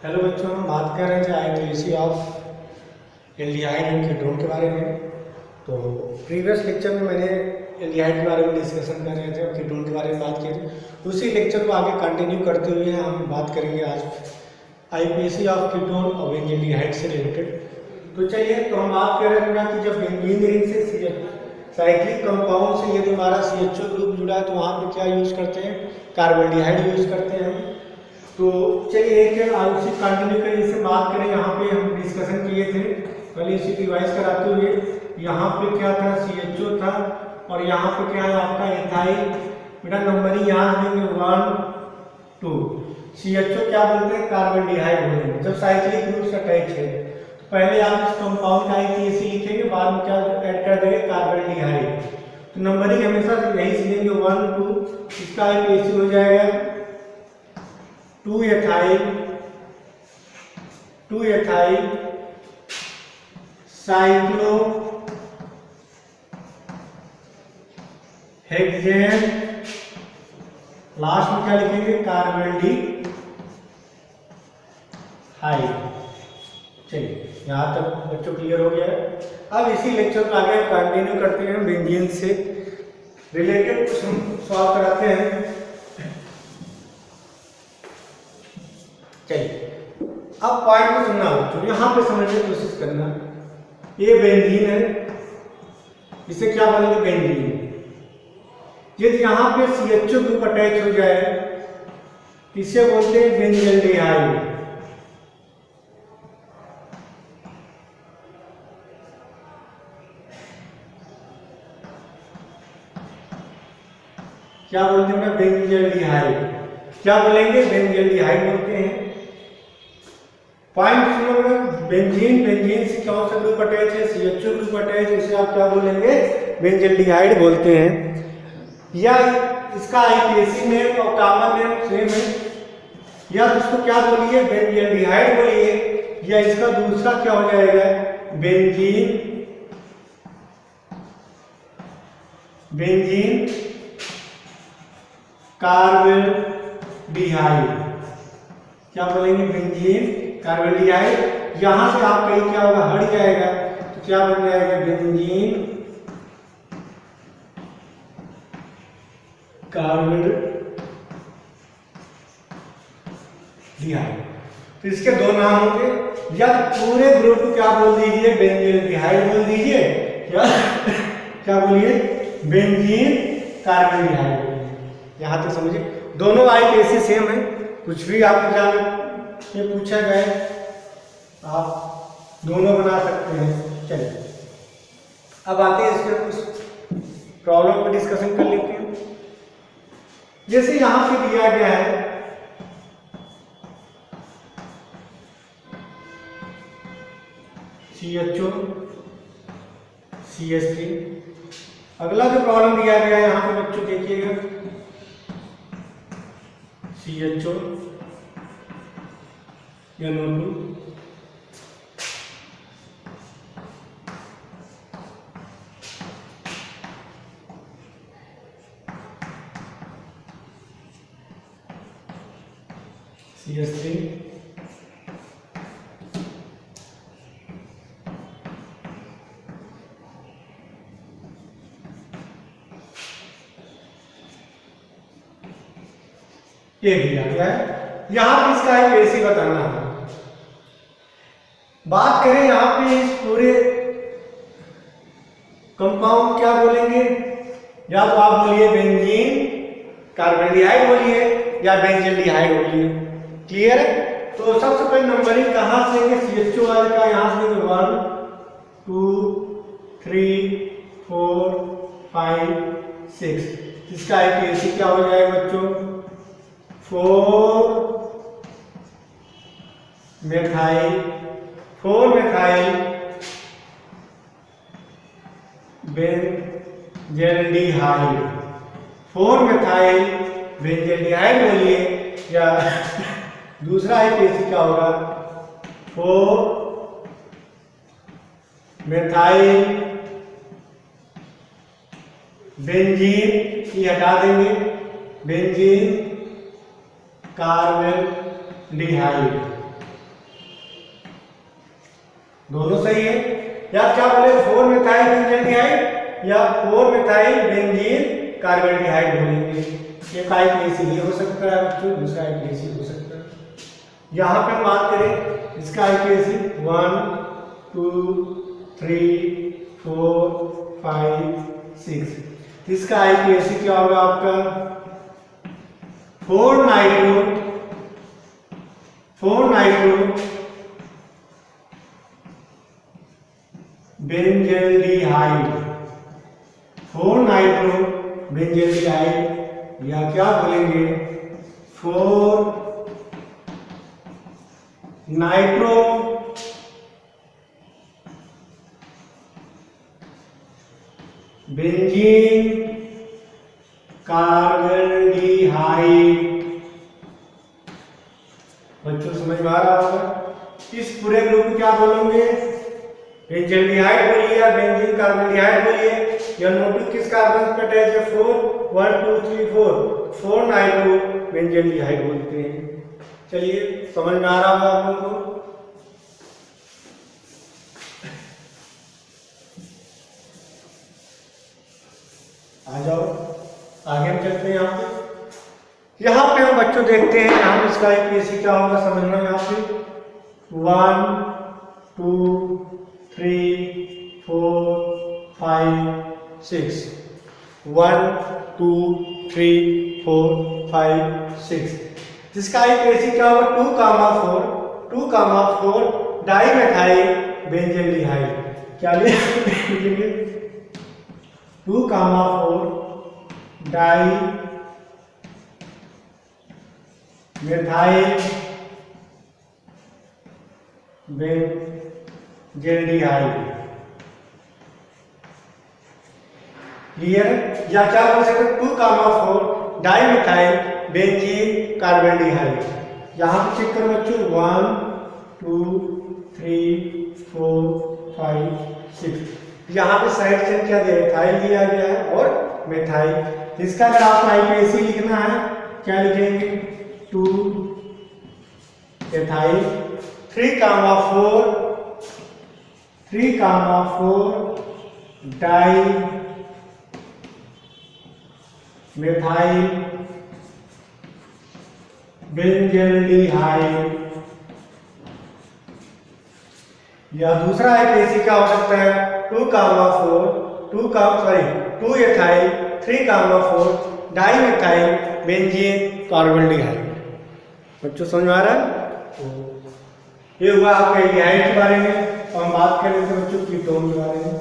Hello बच्चों, हम बात कर रहे हैं ITC of aldehyde and ketone के बारे में। तो प्रीवियस लेक्चर में मैंने एल्डिहाइड के बारे में डिस्कशन कर रहे थे और कीटोन के बारे में बात की थी। उसी लेक्चर को आगे कंटिन्यू करते हुए हम बात करेंगे आज आईपीसी ऑफ कीटोन और एल्डिहाइड से रिलेटेड। तो चलिए, तो हम बात कर रहे हैं कि जब बेंजीन रिंग से साइक्लिक कंपाउंड से यदि हमारा CHO ग्रुप जुड़ा है तो वहाँ पे क्या यूज करते हैं, कार्बोल्डिहाइड यूज करते हैं हम। तो चलिए एक उसी कंटिन्यू करिए, इससे बात करें। यहाँ पे हम डिस्कशन किए थे पहले, इसी रिवाइज कराते हुए। यहाँ पे क्या था, CHO था और यहाँ पे क्या है आपका एथाइल। बेटा नंबरिंग यहाँ देंगे 1 2। CHO क्या बोलते हैं, कार्बोल्डिहाइड बोलेंगे जब साइक्लिक ग्रुप से अटैच है। तो पहले आप इस कंपाउंड का IPAC लिखेंगे, बाद में क्या ऐड कर देंगे, कार्बोल्डिहाइड। तो नंबरिंग हमेशा यही से देंगे 1 2। इसका IPAC हो जाएगा 2 एथाइल साइक्लो हेक्सेन। लास्ट में क्या लिखेंगे, कार्बोल्डिहाइड। चलिए, यहाँ तक बच्चों क्लियर हो गया है। अब इसी लेक्चर को आगे कंटिन्यू करते हैं, बेंजीन से रिलेटेड कुछ हम सॉल्व कराते हैं। चलिए, अब पॉइंट को सुनना बच्चों, यहाँ पे समझने की कोशिश करना। ये बेंजीन है, इसे क्या बोलेंगे, बेंजीन। यदि यहाँ पे CHO ग्रुप अटैच हो जाए, इसे बोलते हैं बेंजल्डिहाइड। क्या बोलते हैं, बेंजल्डिहाइड। क्या बोलेंगे, बेंजल्डिहाइड बोलते हैं। पॉइंट सुनो, बेंजीन से कौन सा ग्रुप अटैच है, CHO ग्रुप अटैच है, इसे आप क्या बोलेंगे, बेंजल्डिहाइड बोलते हैं। या इसका IPAC नेम और कॉमन नेम सेम है, या इसको क्या बोलिए, बेंजल्डिहाइड बोलिए, या इसका दूसरा क्या हो जाएगा, बेंजीन कार्बोल्डिहाइड। क्या बोलेंगे, बेंजीन कार्बोल्डिहाइड। यहां से आप कहीं क्या होगा, हट जाएगा, तो क्या बन जाएगा, बेंजीन कार्बोल्डिहाइड। तो इसके दो नाम होंगे, या पूरे ग्रुप को क्या बोल दीजिए, बेंजल्डिहाइड बोल दीजिए, क्या बोलिए, बेंजीन कार्बोल्डिहाइड। यहाँ तक समझिए, दोनों IPAC सेम है। कुछ भी आप एग्जाम में पूछा जाए आप दोनों बना सकते हैं। चलिए, अब आते हैं इसके कुछ प्रॉब्लम पर डिस्कशन कर लेते हैं। जैसे यहाँ पे दिया गया है CHO CH3। अगला जो प्रॉब्लम दिया गया है यहाँ पे बच्चों देखिएगा, CHO NO2 CH3 ये दिया गया है। यहां पे इसका IPAC बताना है। बात करें यहाँ पे इस पूरे कंपाउंड क्या बोलेंगे, या तो आप बोलिए बेंजीन कार्बोल्डिहाइड बोलिए, या बेंजल्डिहाइड बोलिए। क्लियर है। तो सबसे पहले नंबरिंग कहाँ से लेंगे, CHO वाले का यहाँ से लेंगे 1 2 3 4 5 6। इसका IPAC क्या हो जाएगा बच्चों, 4 मेथाइल बेंजल्डिहाइड। 4 मेथाइल बेंजल्डिहाइड बोलिए, या दूसरा IPAC क्या होगा, 4 मेथाइल बेंजीन, ये हटा देंगे, बेंजीन कार्बोल्डिहाइड। दोनों सही है। या क्या बोले 4 मिथाइल बेंजीन या 4 मिथाइल बेंजीन कार्बोल्डिहाइड बोलेंगे। एक आईपीएसी ये हो सकता है बच्चों, दूसरा आईपीएसी हो सकता है। यहाँ पे हम बात करें इसका आईपीएसी 1 2 3 4 5 6। इसका आईपीएसी क्या होगा आपका 4 नाइट्रो बेंजल्डिहाइड, 4 नाइट्रो बेंजल्डिहाइड, या क्या बोलेंगे 4 नाइट्रो बेंजीन कार्बोल्डिहाइड। बच्चों समझ में आ रहा होगा। इस पूरे ग्रुप को क्या बोलेंगे बेंजल्डिहाइड बोलिए या बेंजीन कार्बोल्डिहाइड बोलिए। यह नोट किस कार्बन पे अटैच है 4 1 2 3 4 नाइट्रो बेंजल्डिहाइड बोलते हैं। चलिए समझ में आ रहा होगा आप लोगों को। आ जाओ आगे हम चलते हैं। यहाँ पे हम बच्चों देखते हैं यहाँ पे इसका आईपीएसी क्या होगा समझना। यहाँ पे 1 2 3 4 5 6 1 2 3 4 5 6। जिसका आईपीएसी क्या होगा 2,4 डाइमेथाइल बेंजल्डिहाइड। क्या लिखेंगे 2,4 डाई मेथाइल बेंजल्डिहाइड। क्लियर? या क्या बोल सकते 2,4 डाइमेथाइल बेंजीन कार्बोल्डिहाइड। यहाँ पे चेक करो बच्चों 1 2 3 4 5 6। यहाँ पे साइड चेक क्या दे मिथाइल दिया गया है और मिथाइल। इसका अगर आपको आईपीएसी लिखना है क्या लिखेंगे 2 एथाइल 3,4 डाई मिथाइल बेंजल्डिहाइड। या दूसरा आईपीएसी क्या हो सकता है 2 एथाइल 3,4 डाइमेथाइल बेंजीन कार्बोल्डिहाइड। बच्चों समझ में आ रहा है? तो ये हुआ आपका एल्डिहाइड के बारे में। तो हम बात कर रहे थे बच्चों कीटोन के बारे में।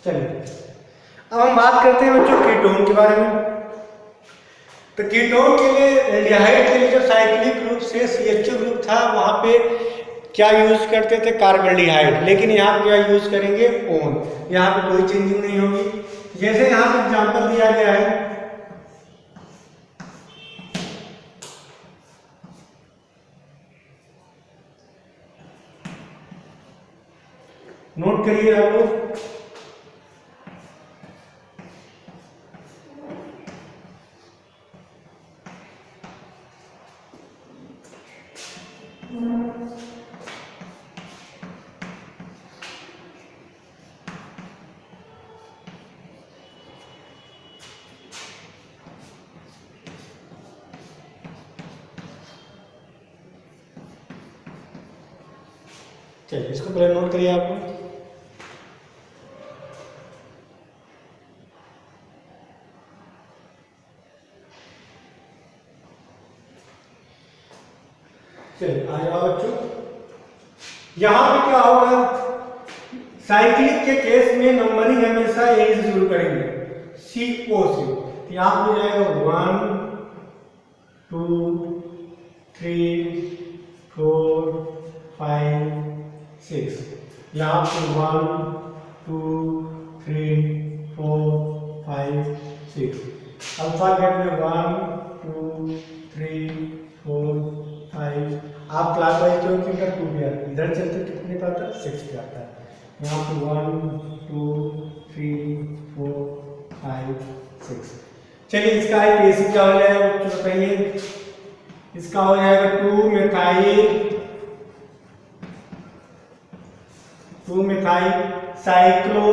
चलिए अब हम बात करते हैं बच्चों कीटोन के बारे में। तो कीटोन के लिए एल्डिहाइड के लिए जो साइक्लिक ग्रुप से CHO ग्रुप था वहां पे क्या यूज करते थे कार्बोल्डिहाइड। लेकिन यहाँ पे क्या यूज करेंगे ओन। यहाँ पे कोई चेंजिंग नहीं होगी। जैसे यहाँ पे एग्जांपल दिया गया है नोट करिए आप लोग। चलिए इसको पहले नोट करिए आप लोग। चलिए आ जाओ बच्चों। यहां पे क्या होगा साइक्लिक के केस में नंबरिंग हमेशा ए से शुरू करेंगे, CO से। यहाँ हो जाएगा 1 2 3 4 5 6। यहाँ पे 1 2 3 4 5 6। अल्फाबेट में 1 2 3 4 5। आप क्लॉकवाइज जो कि 2 पे आता है, इधर चलते कितने पे आता है? 6 पे आता है। यहाँ पे 1 2 3 4 5 6। चलिए इसका आईपीएसी क्या हो जाएगा बच्चों बताइए? इसका हो जाएगा 2 methyl cyclo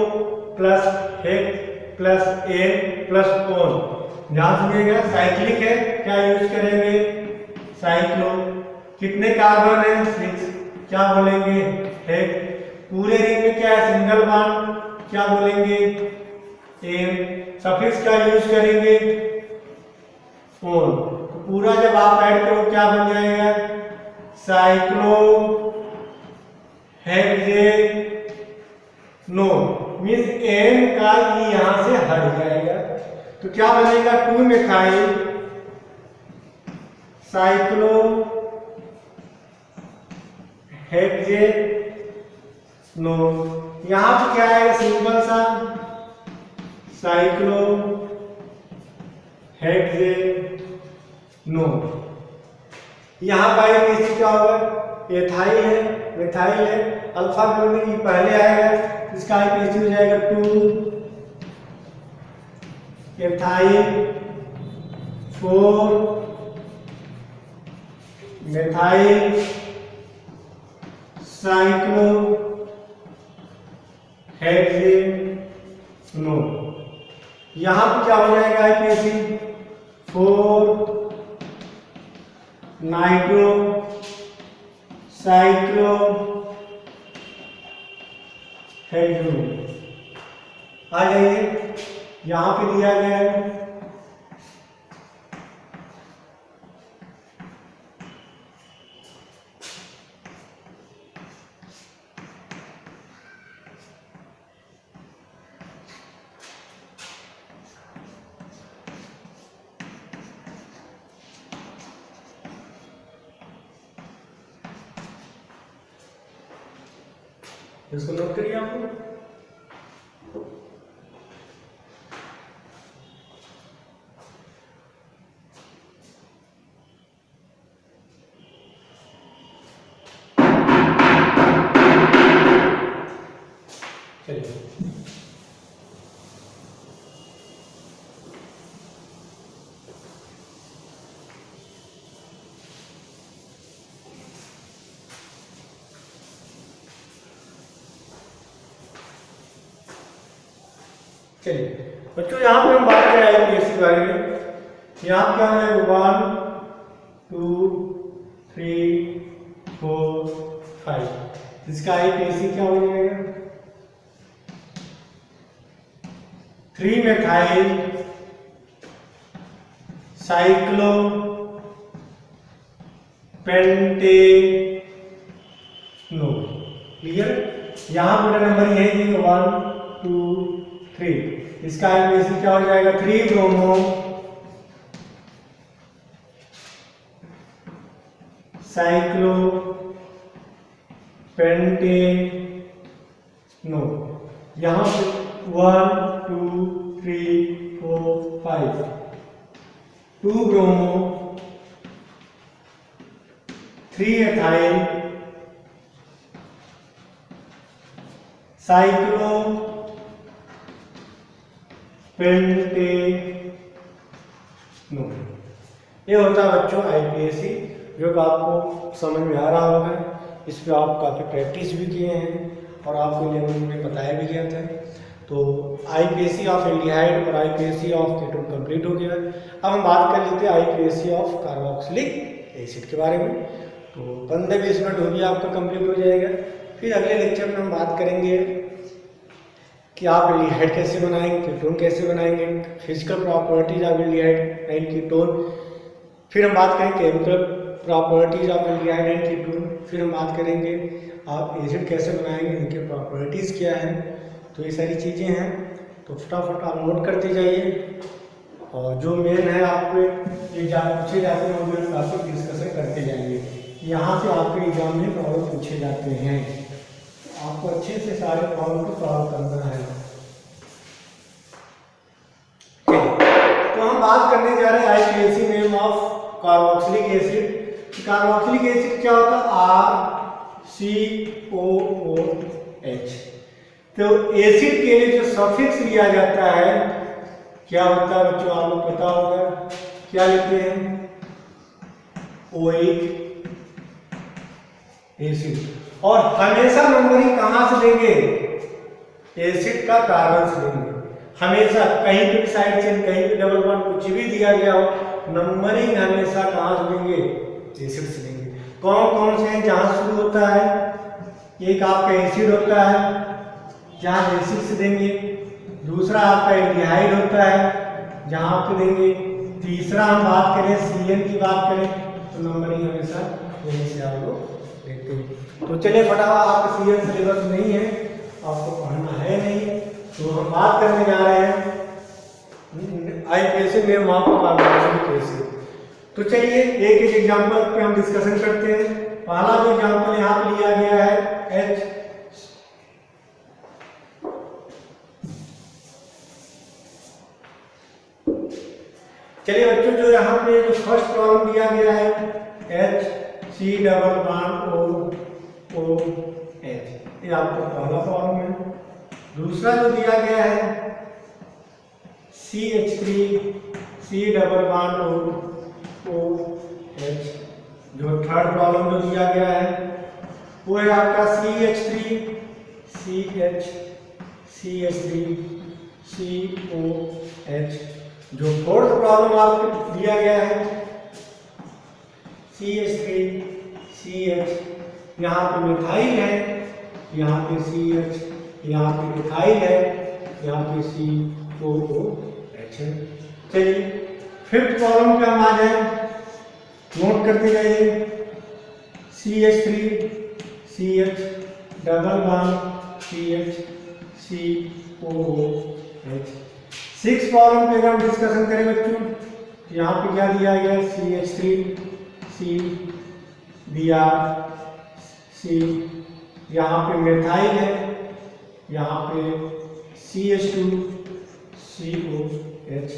plus hex plus N plus one. ध्यान सुनिएगा, साइक्लिक है, क्या यूज करेंगे? साइक्लो। कितने कार्बन है? 6। क्या बोलेंगे? हेक्स। पूरे रिंग में क्या है? सिंगल बॉन्ड, क्या बोलेंगे? एन। सफिक्स क्या यूज करेंगे? ओन। तो पूरा जब आप ऐड करो क्या बन जाएगा? साइक्लो हेक्सेनोन। मीन्स एन का ई यहां से हट जाएगा, तो क्या बनेगा? 2 मिथाइल साइक्लो हेक्सेनोन। यहां पे क्या आएगा? सिंपल सा साइक्लो हेक्सेनोन। यहां पर आईपीएसी क्या होगा? एथाइल है, मिथाइल है, अल्फा ग्रुप में पहले आएगा, इसका आईपीएसी हो जाएगा 2 एथाइल 4 मिथाइल साइक्लो हेक्सेनोन। यहां पे क्या हो जाएगा आईपीएसी? 4 nitro cyclo hexanone. आ जाइए, यहां पे दिया गया है इसको नोट करिए आप लोग। चलिए बच्चों, यहाँ पे हम बात करें आईपीएसी के बारे में। यहाँ क्या है? 1 2 3 4 5। इसका आईपीएसी क्या हो जाएगा? 3 मिथाइल साइक्लो पेंटेनोन। क्लियर? यहाँ पूरा नंबर यही देंगे 1 2 3। इसका आईपीएसी क्या हो जाएगा? 3 ब्रोमो साइक्लो पेंटेनोन। यहां पे 1 2 3 4 5। 2 ब्रोमो 3 एथाइल साइक्लो पेंटेनोन। ये होता है बच्चों आईपीएसी, जो कि आपको समझ में आ रहा होगा। इस पर आप काफ़ी प्रैक्टिस भी किए हैं और आपको लेवल में बताया भी गया था। तो आईपीएसी ऑफ एल्डिहाइड और आईपीएसी ऑफ कीटोन कंप्लीट हो गया। अब हम बात कर लेते हैं आईपीएसी ऑफ कार्बोक्सिलिक एसिड के बारे में। तो 15-20 मिनट हो गया, आपका कंप्लीट हो जाएगा। फिर अगले लेक्चर में हम बात करेंगे कि आप एल्डिहाइड कैसे बनाएंगे, कीटोन कैसे बनाएंगे, physical properties of aldehyde and ketone, फिर हम बात करेंगे chemical properties of aldehyde and ketone, फिर हम बात करेंगे आप एसिड कैसे बनाएंगे, इनके प्रॉपर्टीज़ क्या हैं। तो ये सारी चीज़ें हैं, तो फटाफट आप नोट करते जाइए। और जो मेन है आपको ये पूछे जाते हैं वो टॉपिक डिस्कशन करते जाएंगे। यहाँ से आपके एग्जाम में प्रॉब्लम पूछे जाते हैं, आपको अच्छे से सारे प्रॉब्लम को सॉल्व करना है। तो हम बात करने जा रहे हैं IUPAC name of carboxylic acid. Carboxylic acid क्या होता है? RCOOH। तो एसिड के लिए जो सफिक्स लिया जाता है क्या होता है बच्चों, आपको पता होगा क्या लेते हैं? Oic acid. और हमेशा नंबरिंग कहां से देंगे? एसिड का कार्बन से देंगे हमेशा। कहीं भी साइड चेन, कहीं भी डबल बॉन्ड, कुछ भी दिया गया हो, नंबरिंग हमेशा कहां से देंगे? एसिड से देंगे। कौन कौन से हैं जहां शुरू होता है? एक आपका एसिड होता है जहां एसिड से देंगे, दूसरा आपका एल्डिहाइड होता है जहां आप देंगे, तीसरा हम बात करें CN की बात करें तो नंबरिंग हमेशा यहीं से आप लोग देते हैं। तो चलिए फटाफट, आपका CN सिलेबस नहीं है, आपको पढ़ना है नहीं, तो हम बात करने जा रहे हैं IUPAC name of carboxylic acid. तो चलिए एक एक एग्जांपल पे हम डिस्कशन करते हैं। पहला जो एग्जांपल यहाँ पे लिया गया है H। चलिए बच्चों, जो यहाँ पे जो फर्स्ट प्रॉब्लम दिया गया है HC डबल बॉन्ड OOH, ये आपको पहला प्रॉब्लम है। दूसरा जो दिया गया है CH3C डबल बॉन्ड OH, जो थर्ड प्रॉब्लम जो दिया गया है वो है आपका CH3CH3COH। जो फोर्थ प्रॉब्लम आपको दिया गया है CH3CH, यहाँ पे मिथाइल है, यहाँ पे CH, यहाँ पे मिथाइल है, यहाँ पे COOH है। चलिए फिफ्थ प्रॉब्लम पे हम आ जाए, नोट करते जाइए। CH3CH double bond CH COOH। Six problem पे अगर हम डिस्कशन करें बच्चों, यहाँ पे क्या दिया गया? CH3C Br यहाँ पे मिथाइल है, यहाँ पे CH2COH,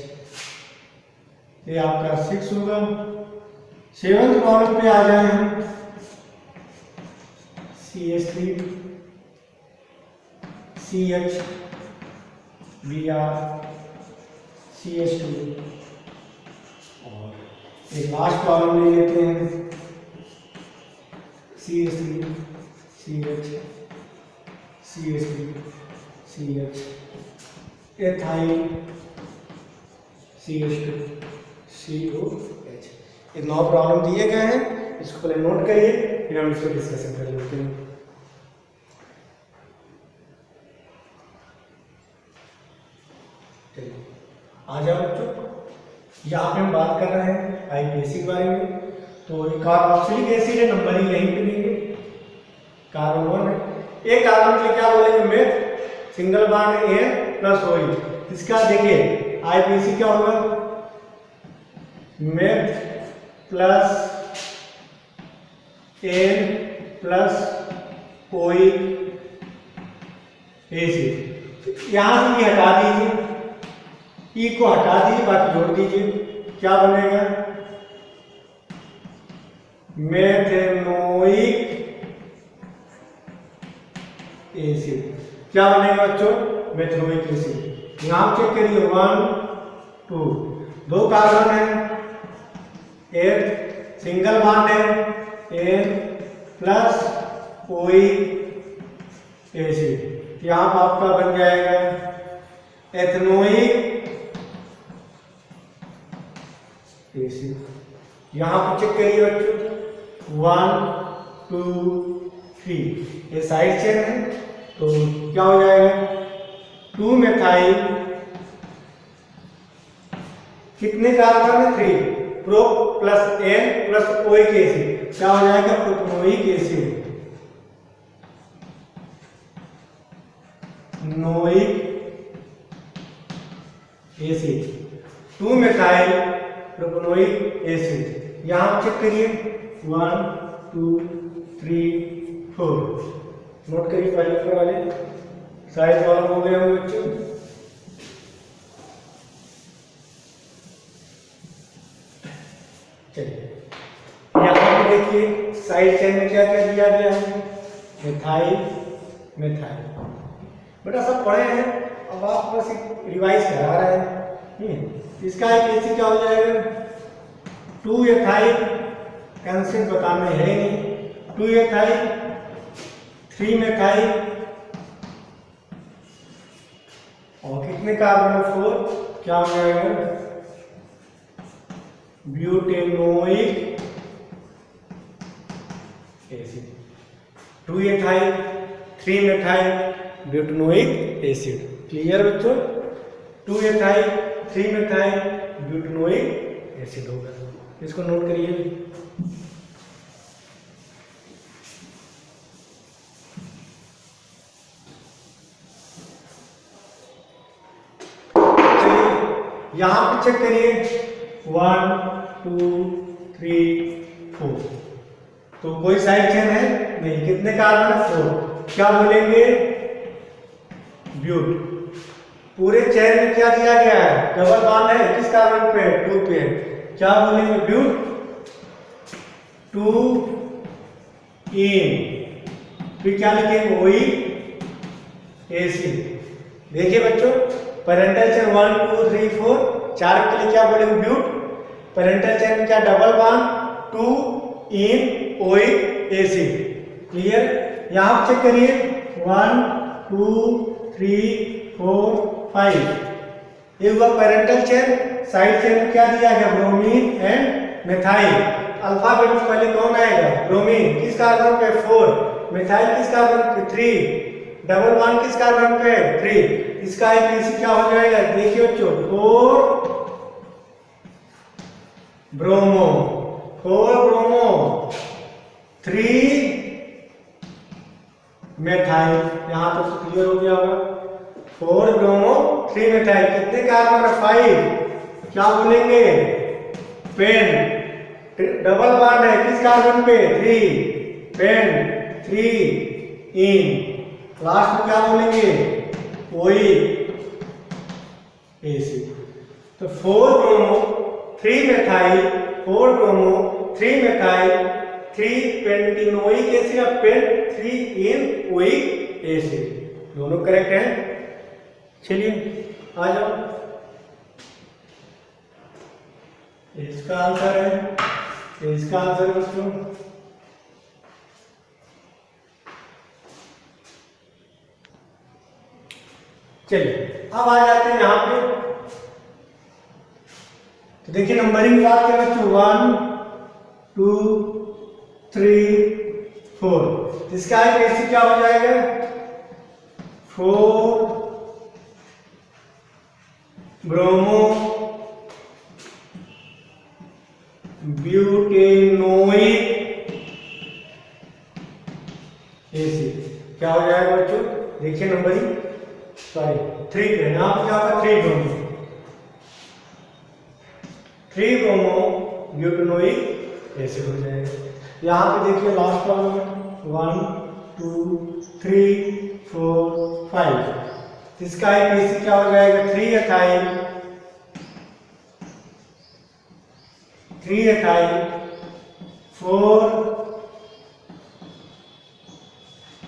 ये आपका 6 होगा। सेवंथ प्रॉब्लम पे आ जाए हम, CH3CH Br CH2, और एक लास्ट प्रॉब्लम ले लेते हैं CH3CH CH3CH एथाइल CH2COH। ये 9 प्रॉब्लम दिए गए हैं, इसको पहले नोट करिए, फिर हम इसको डिस्कशन कर लेते हैं। आ जाओ बच्चों, यहाँ पे हम बात कर रहे हैं आईयूपीएसी के बारे में। तो कार्बोक्सिलिक एसिड है, नंबरिंग यहीं पे देंगे। कार्बन 1 है, एक कार्बन के लिए क्या बोलेंगे? Meth, single bond N plus OH। इसका देखिए आईयूपीएसी क्या होगा? Meth plus N plus OH acid. यहां से ये हटा दीजिए, ई को हटा दीजिए, बाकी जोड़ दीजिए, क्या बनेगा? Methanoic acid. क्या बनेगा बच्चों? Methanoic acid. नाम चेक करिए, 1 2, 2 कार्बन है, एक सिंगल बॉन्ड है N प्लस OH एसिड। यहाँ पर आपका बन जाएगा एथेनोइक एसिड। यहाँ पे चेक करिए बच्चों, 1 2 3, ये साइड चेन है, तो क्या हो जाएगा? 2 मेथाइल, कितने कार्बन है? 3, pro plus N plus oic acid क्या हो जाएगा? Propanoic acid, oic acid, 2 methyl propanoic acid. यहां चेक करिए 1 2 3 4, नोट करिए पहले ऊपर वाले साइज वाला हो गया होंगे बच्चों। चलिए यहाँ पे देखिए साइड चेन में क्या क्या दिया गया है? Methyl methyl. बेटा सब पढ़े हैं, अब आप बस रिवाइज करा रहे हैं। इसका एक एसिड क्या हो जाएगा? 2 एथाइल, कंसेप्ट बताना है नहीं, 2 एथाइल 3 मेथाइल और कितने कार्बन है? 4, क्या हो जाएगा? Butanoic acid, 2 ethyl 3 methyl butanoic acid. Clear बच्चों? 2 एथाइल 3 मेथाइल ब्यूटेनोइक एसिड होगा। इसको नोट करिए। यहां पे चेक करिए 1 2 3 4, तो कोई साइड चेन है नहीं। कितने कार्बन है? 4। क्या बोलेंगे? ब्यूट। पूरे चेन में क्या दिया गया है? डबल बॉन्ड है किस कार्बन पे? 2 पे। क्या बोलेंगे? ब्यूट 2 इन, फिर क्या लिखेंगे? Oic acid. देखिए बच्चों पेरेंटल चेन 1 2 3 4, 4 के लिए क्या बोलेंगे? ब्यूट। पेरेंटल चेन में क्या? डबल बॉन्ड 2 इन ओइक एसिड। क्लियर? यहां चेक करिए 1 2 3 4 5, ये हुआ पेरेंटल चेन। साइड चेन में क्या दिया गया? Bromine and methyl. अल्फाबेट में पहले कौन आएगा? ब्रोमीन किस कार्बन पे? 4। मिथाइल किस कार्बन पे? 3। डबल बॉन्ड किस कार्बन पे? 3। इसका एक एसिड क्या हो जाएगा? देखिए बच्चों 4 ब्रोमो, 4 ब्रोमो 3 मेथाइल। यहां तक तो क्लियर हो गया होगा। 4 ब्रोमो 3 मेथाइल। कितने कार्बन है? 5। क्या बोलेंगे? पेन। डबल बॉन्ड है किस कार्बन पे? 3। पेन 3 इन। लास्ट में क्या बोलेंगे? Oic acid. तो 4 bromo 3 methyl, 4 bromo 3 methyl 3 pentenoic acid या पेंट 3 इन ओइक एसिड, दोनों करेक्ट हैं। चलिए आ जाओ, इसका आंसर है, इसका आंसर बच्चों चलिए अब आ जाते हैं यहां पे। तो देखिए नंबरिंग बात करें बच्चों 1 2 3 4, इसका एक एसिड क्या हो जाएगा? 4 ब्रोमो ब्यूटेनोइक एसिड क्या हो जाएगा बच्चों? देखिए नंबरिंग सॉरी 3 पे, यहां पर क्या होगा? 3 ब्रोमो 3 ब्रोमो ब्यूटेनोइक एसिड हो जाएगा। यहां पे देखिए लास्ट वाला 1 2 3 4 5, इसका एक एसिड क्या हो जाएगा? 3 एथाइल 4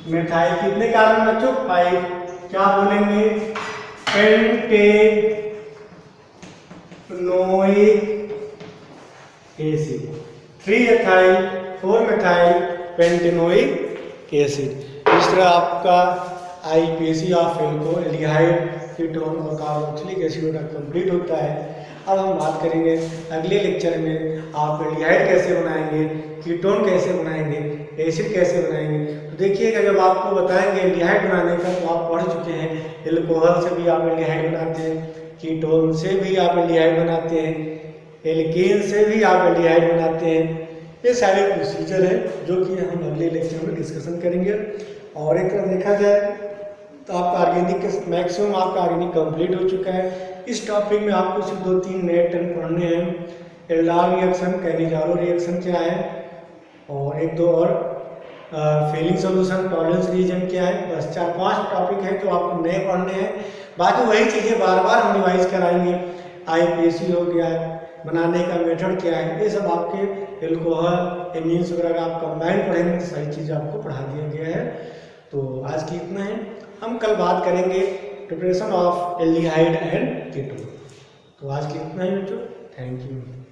मेथाइल। कितने कार्बन बच्चों? 5। क्या बोलेंगे? Pentanoic acid 3 ethyl 4 methyl pentanoic acid. इस तरह आपका आईपीसी ऑफ एल्कोहल्डिहाइड कीटोन और कार्बोक्सिलिक एसिड कंप्लीट होता है। अब हम बात करेंगे अगले लेक्चर में आप एल्डिहाइड कैसे बनाएंगे, कीटोन कैसे बनाएंगे, एसिड कैसे बनाएंगे। तो देखिएगा जब आपको बताएंगे एल्डिहाइड बनाने का तो आप पढ़ चुके हैं, एल्कोहल से भी आप एल्डिहाइड बनाते हैं, कीटोन से भी आप एल्डिहाइड बनाते हैं, एल्केन से भी आप एल्डिहाइड बनाते हैं। ये सारे प्रोसीजर है जो कि हम अगले लेक्चर में डिस्कशन करेंगे। और एक तरह देखा जाए तो आपका ऑर्गेनिक मैक्सिमम आपका ऑर्गेनिक कंप्लीट हो चुका है। इस टॉपिक में आपको सिर्फ 2-3 नए टर्म पढ़ने हैं। एल्डार रिएक्शन, कैनिजारो रिएक्शन क्या है, और 1-2 और फेलिंग सोल्यूशन, टॉलरेंस रीजन क्या है। बस 4-5 टॉपिक है जो आपको नए पढ़ने हैं। बाकी वही चीज़ें बार बार हम रिवाइज कराएंगे। IUPAC हो गया है, बनाने का मेथड क्या है, ये सब आपके एल्कोहल एमीन्स वगैरह आप कंबाइंड पढ़ेंगे तो सारी चीज़ें आपको पढ़ा दिया गया है। तो आज की इतना है। हम कल बात करेंगे preparation of aldehyde and ketone. तो आज की इतना ही बच्चों, थैंक यू।